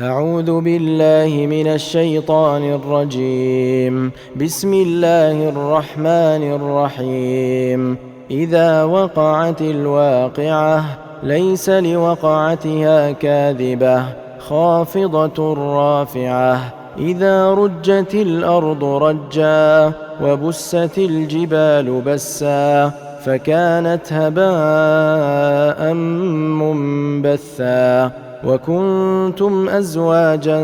أعوذ بالله من الشيطان الرجيم. بسم الله الرحمن الرحيم. إذا وقعت الواقعة ليس لوقعتها كاذبة خافضة رافعة. إذا رجت الأرض رجا وبست الجبال بسا فكانت هباء منبثا. وكنتم أزواجا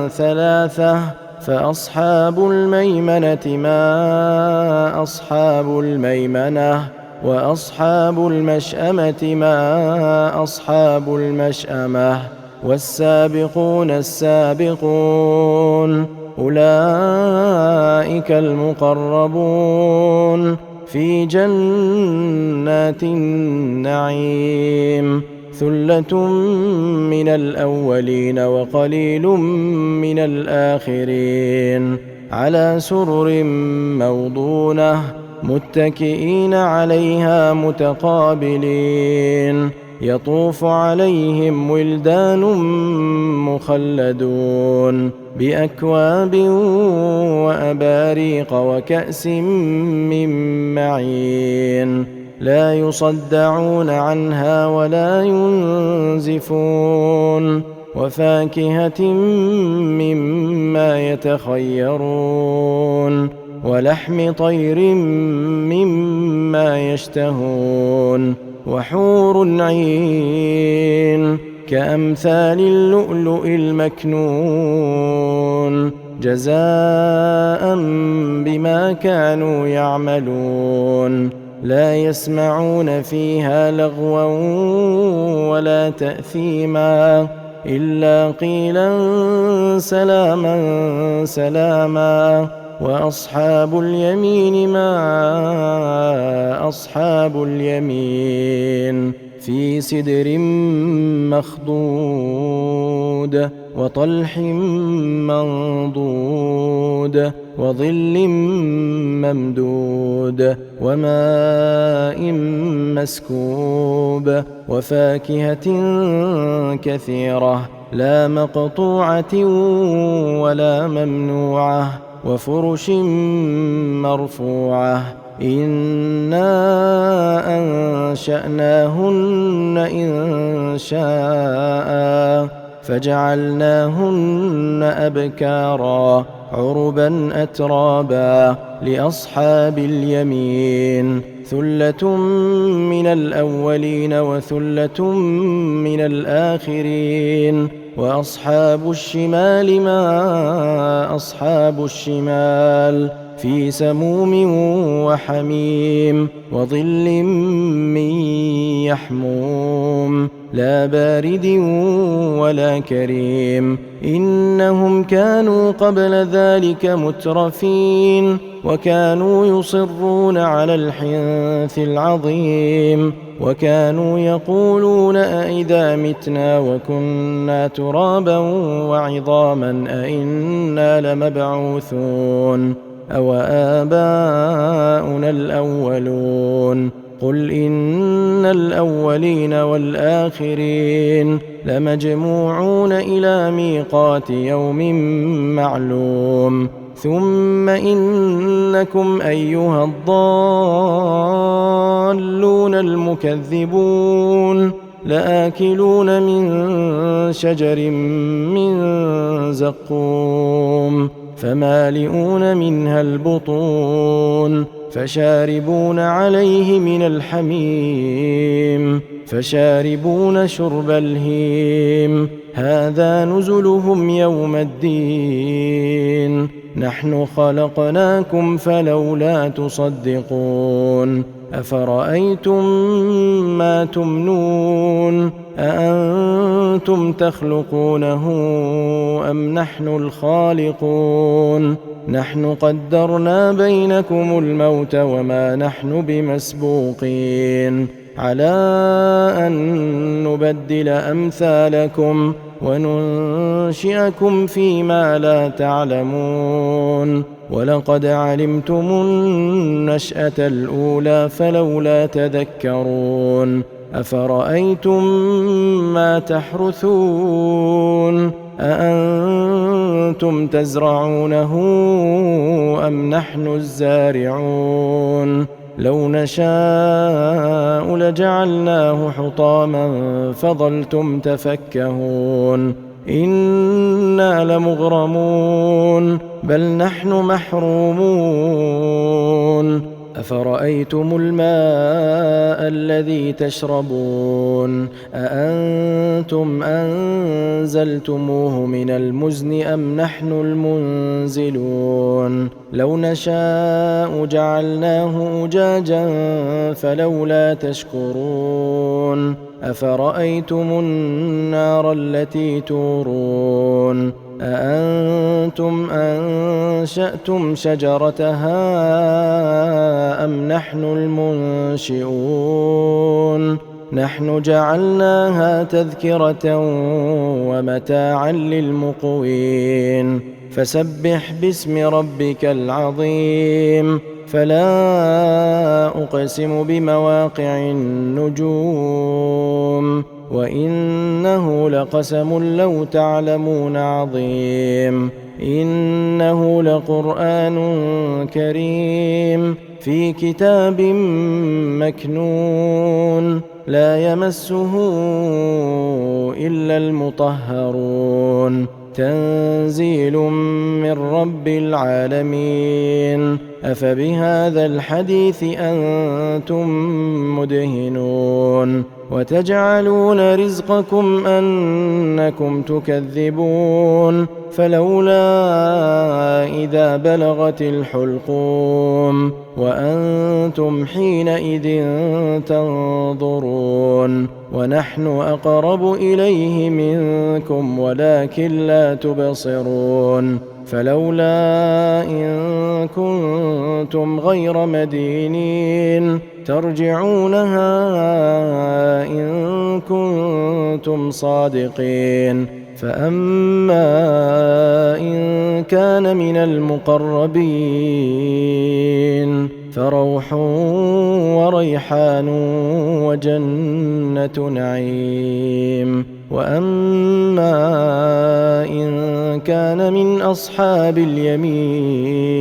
ثلاثة فأصحاب الميمنة ما أصحاب الميمنة وأصحاب المشأمة ما أصحاب المشأمة. والسابقون السابقون أولئك المقربون في جنات النعيم. ثلة من الأولين وقليل من الآخرين. على سرر موضونة متكئين عليها متقابلين. يطوف عليهم ولدان مخلدون بأكواب وأباريق وكأس من معين. لا يصدعون عنها ولا ينزفون. وفاكهة مما يتخيرون ولحم طير مما يشتهون. وحور عين كأمثال اللؤلؤ المكنون جزاء بما كانوا يعملون. لا يسمعون فيها لغوا ولا تأثيما إلا قيلا سلاما سلاما. وأصحاب اليمين ما أصحاب اليمين. في سدر مخضود وطلح منضود وظل ممدود وماء مسكوب. وفاكهة كثيرة لا مقطوعة ولا ممنوعة. وفرش مرفوعة. إنا أنشأناهن إن شاء فجعلناهن أبكارا عربا أترابا. لأصحاب اليمين ثلة من الأولين وثلة من الآخرين. وأصحاب الشمال ما أصحاب الشمال. في سموم وحميم وظل من يحموم لا بارد ولا كريم. إنهم كانوا قبل ذلك مترفين وكانوا يصرون على الحنث العظيم. وكانوا يقولون أئذا متنا وكنا ترابا وعظاما أئنا لمبعوثون أو آباؤنا الأولون. قل إن الأولين والآخرين لمجموعون إلى ميقات يوم معلوم. ثم إنكم أيها الضالون المكذبون لآكلون من شجر من زقوم فمالئون منها البطون فشاربون عليه من الحميم فشاربون شرب الهيم. هذا نزلهم يوم الدين. نحن خلقناكم فلولا تصدقون. أفرأيتم ما تمنون أأنتم تخلقونه أم نحن الخالقون. نحن قدرنا بينكم الموت وما نحن بمسبوقين على أن نبدل أمثالكم وننشئكم فيما لا تعلمون. ولقد علمتم النشأة الأولى فلولا تذكرون. أفرأيتم ما تحرثون أأنتم تزرعونه أم نحن الزارعون لو نشاء لجعلناه حطاما فظلتم تفكهون إنا لمغرمون بل نحن محرومون أفرأيتم الماء الذي تشربون أأنتم أنزلتموه من المزن أم نحن المنزلون لو نشاء جعلناه أجاجا فلولا تشكرون أفرأيتم النار التي تورون أأنتم أنشأتم شجرتها أم نحن المنشئون نحن جعلناها تذكرة ومتاعا للمقوين فسبح باسم ربك العظيم فلا أقسم بمواقع النجوم وإنه لقسم لو تعلمون عظيم إنه لقرآن كريم في كتاب مكنون لا يمسه إلا المطهرون تنزيل من رب العالمين أفبهذا الحديث أنتم مدهنون وتجعلون رزقكم أنكم تكذبون فلولا إذا بلغت الحلقوم وأنتم حينئذ تنظرون ونحن أقرب إليه منكم ولكن لا تبصرون فلولا إن كنتم غير مدينين ترجعونها إن كنتم صادقين فأما إن كان من المقربين فروح وريحان وجنة نعيم وأما إن كان من أصحاب اليمين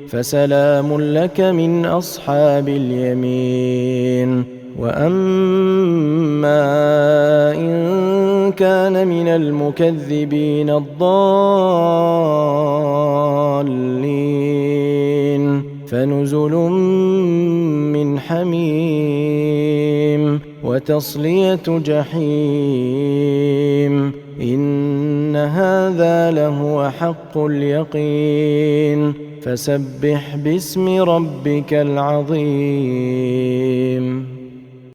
فسلام لك من أصحاب اليمين وأما إن كان من المكذبين الضالين فنزل من حميم وتصلية جحيم إن هذا لهو حق اليقين فسبح باسم ربك العظيم.